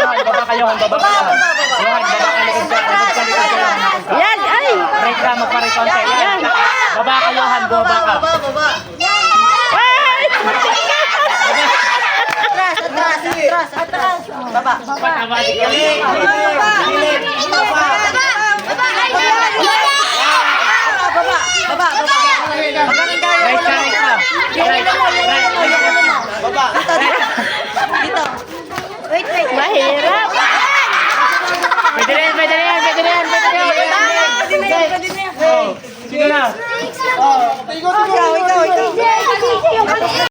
baba ka, Johan, baba ka. Johan, baba ka, likod ka, likod ka, likod ka. Yan, ay! Right ka, magparisonte. Yan. Baba ka, Johan, baba ka. Ay! Atras. Baba. Patabali ka. Baba. Right ka, right ka. Right. Baba. Dito. Wait. Mahirap! Pwede na yan. Oh, sino na? Ikaw.